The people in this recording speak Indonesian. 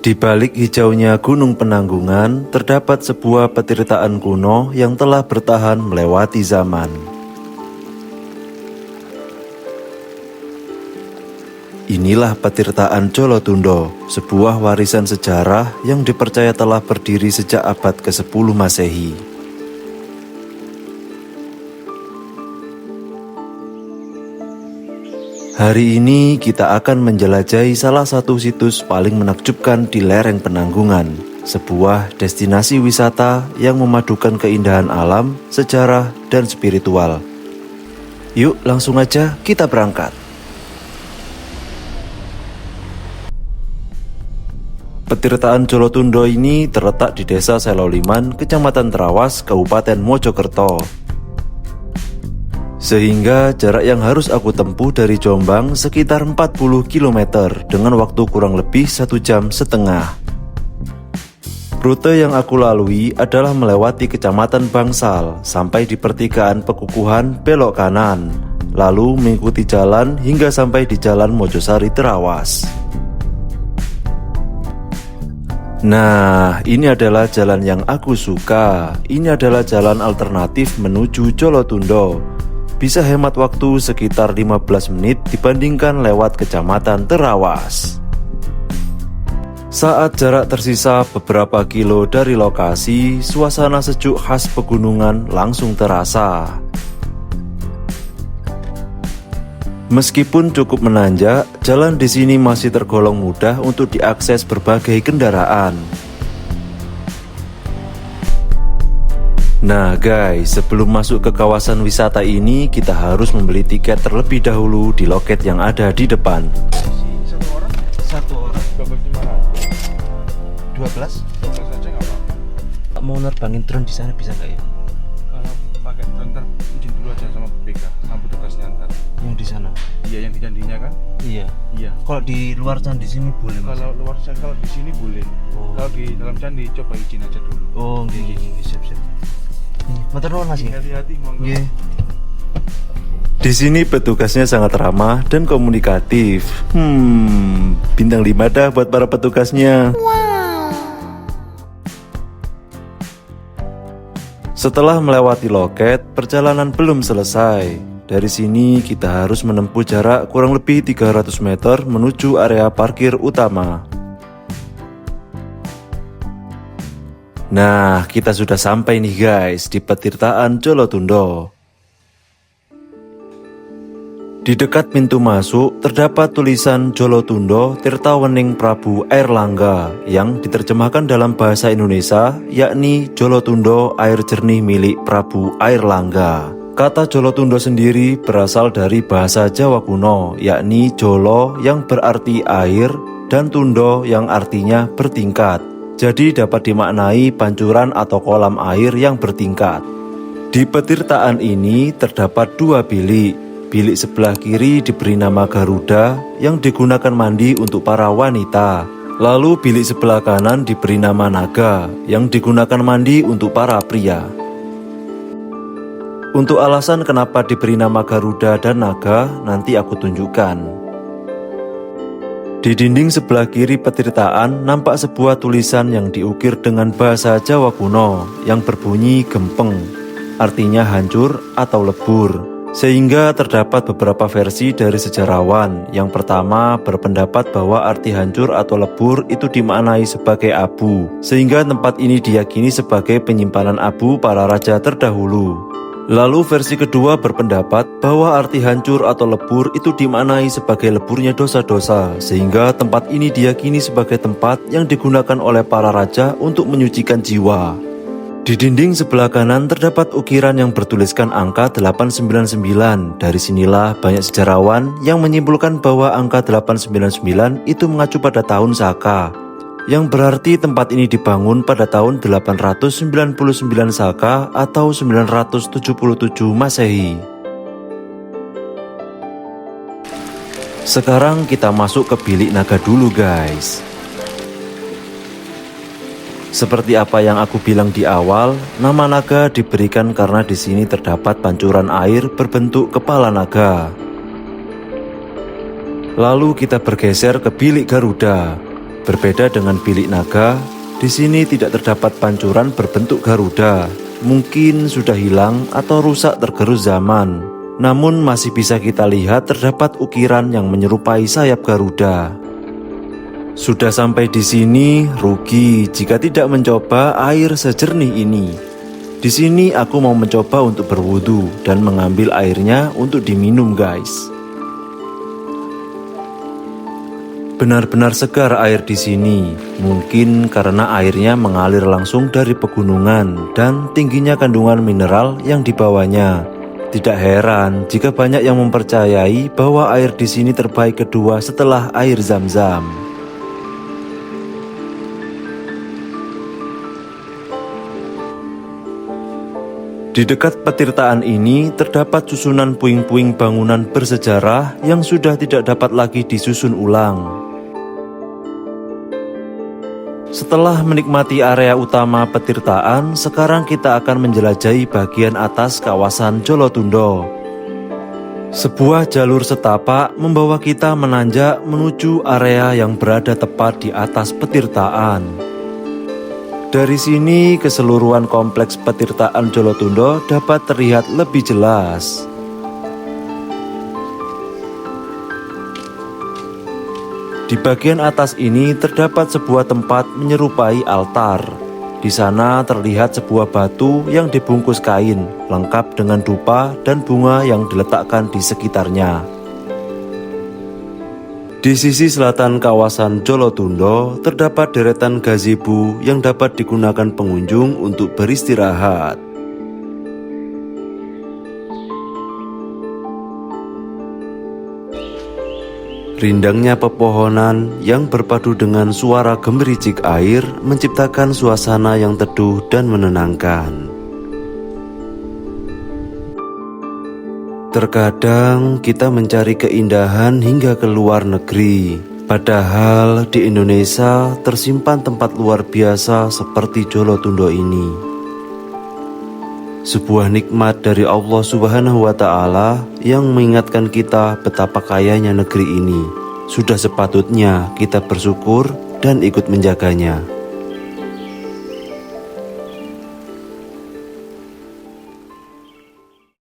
Di balik hijaunya Gunung Penanggungan, terdapat sebuah petirtaan kuno yang telah bertahan melewati zaman. Inilah petirtaan Jolotundo, sebuah warisan sejarah yang dipercaya telah berdiri sejak abad ke-10 Masehi. Hari ini kita akan menjelajahi salah satu situs paling menakjubkan di lereng Penanggungan, sebuah destinasi wisata yang memadukan keindahan alam, sejarah, dan spiritual. Yuk langsung aja kita berangkat. Petirtaan Jolotundo ini terletak di Desa Seloliman, Kecamatan Trawas, Kabupaten Mojokerto. Sehingga jarak yang harus aku tempuh dari Jombang sekitar 40 km dengan waktu kurang lebih 1 jam setengah. Rute yang aku lalui adalah melewati Kecamatan Bangsal sampai di pertigaan Pekukuhan belok kanan, lalu mengikuti jalan hingga sampai di Jalan Mojosari Trawas. Nah, ini adalah jalan yang aku suka. Ini adalah jalan alternatif menuju Jolotundo. Bisa hemat waktu sekitar 15 menit dibandingkan lewat Kecamatan Trawas. Saat jarak tersisa beberapa kilo dari lokasi, suasana sejuk khas pegunungan langsung terasa. Meskipun cukup menanjak, jalan di sini masih tergolong mudah untuk diakses berbagai kendaraan. Nah guys, sebelum masuk ke kawasan wisata ini, kita harus membeli tiket terlebih dahulu di loket yang ada di depan. Satu orang 12 aja nggak apa-apa. Mau nerbangin drone di sana bisa nggak ya? Kalau pakai drone ntar izin dulu aja sama BK, sama petugasnya ntar. Yang di sana? Iya, yang di candinya kan? Iya. Iya. Kalau di luar candi sini boleh mas? Kalau luar candi, kalau di sini boleh. Oh. Kalau di dalam candi coba izin aja dulu. Oh, gini, siap. Motor nuwun mas ya? Hati-hati monggo. Nggih. Di sini petugasnya sangat ramah dan komunikatif. Bintang 5 dah buat para petugasnya. Setelah melewati loket, perjalanan belum selesai. Dari sini kita harus menempuh jarak kurang lebih 300 meter menuju area parkir utama. Nah, kita sudah sampai nih guys di petirtaan Jolotundo. Di dekat pintu masuk terdapat tulisan Jolotundo Tirtawening Prabu Airlangga yang diterjemahkan dalam bahasa Indonesia, yakni Jolotundo air jernih milik Prabu Airlangga. Kata Jolotundo sendiri berasal dari bahasa Jawa kuno, yakni Jolo yang berarti air dan Tundo yang artinya bertingkat. Jadi dapat dimaknai pancuran atau kolam air yang bertingkat. Di petirtaan ini terdapat 2 bilik. Bilik sebelah kiri diberi nama Garuda yang digunakan mandi untuk para wanita. Lalu bilik sebelah kanan diberi nama Naga yang digunakan mandi untuk para pria. Untuk alasan kenapa diberi nama Garuda dan Naga nanti aku tunjukkan. Di dinding sebelah kiri petirtaan nampak sebuah tulisan yang diukir dengan bahasa Jawa kuno yang berbunyi gempeng, artinya hancur atau lebur. Sehingga terdapat beberapa versi dari sejarawan. Yang pertama berpendapat bahwa arti hancur atau lebur itu dimaknai sebagai abu, sehingga tempat ini diyakini sebagai penyimpanan abu para raja terdahulu. Lalu versi kedua berpendapat bahwa arti hancur atau lebur itu dimaknai sebagai leburnya dosa-dosa, sehingga tempat ini diyakini sebagai tempat yang digunakan oleh para raja untuk menyucikan jiwa. Di dinding sebelah kanan terdapat ukiran yang bertuliskan angka 899. Dari sinilah banyak sejarawan yang menyimpulkan bahwa angka 899 itu mengacu pada tahun Saka, yang berarti tempat ini dibangun pada tahun 899 Saka atau 977 Masehi. Sekarang kita masuk ke bilik naga dulu guys. Seperti apa yang aku bilang di awal, nama naga diberikan karena di sini terdapat pancuran air berbentuk kepala naga. Lalu kita bergeser ke bilik Garuda. Berbeda dengan bilik naga, di sini tidak terdapat pancuran berbentuk Garuda. Mungkin sudah hilang atau rusak tergerus zaman. Namun masih bisa kita lihat terdapat ukiran yang menyerupai sayap Garuda. Sudah sampai di sini, rugi jika tidak mencoba air sejernih ini. Di sini aku mau mencoba untuk berwudu dan mengambil airnya untuk diminum, guys. Benar-benar segar air di sini, mungkin karena airnya mengalir langsung dari pegunungan dan tingginya kandungan mineral yang dibawanya. Tidak heran jika banyak yang mempercayai bahwa air di sini terbaik kedua setelah air Zam-Zam. Di dekat petirtaan ini terdapat susunan puing-puing bangunan bersejarah yang sudah tidak dapat lagi disusun ulang. Setelah menikmati area utama petirtaan, sekarang kita akan menjelajahi bagian atas kawasan Jolotundo. Sebuah jalur setapak membawa kita menanjak menuju area yang berada tepat di atas petirtaan. Dari sini, keseluruhan kompleks petirtaan Jolotundo dapat terlihat lebih jelas. Di bagian atas ini terdapat sebuah tempat menyerupai altar. Di sana terlihat sebuah batu yang dibungkus kain, lengkap dengan dupa dan bunga yang diletakkan di sekitarnya. Di sisi selatan kawasan Jolotundo terdapat deretan gazebo yang dapat digunakan pengunjung untuk beristirahat. Rindangnya pepohonan yang berpadu dengan suara gemericik air menciptakan suasana yang teduh dan menenangkan. Terkadang kita mencari keindahan hingga ke luar negeri, padahal di Indonesia tersimpan tempat luar biasa seperti Jolotundo ini. Sebuah nikmat dari Allah Subhanahu wa Ta'ala yang mengingatkan kita betapa kayanya negeri ini. Sudah sepatutnya kita bersyukur dan ikut menjaganya.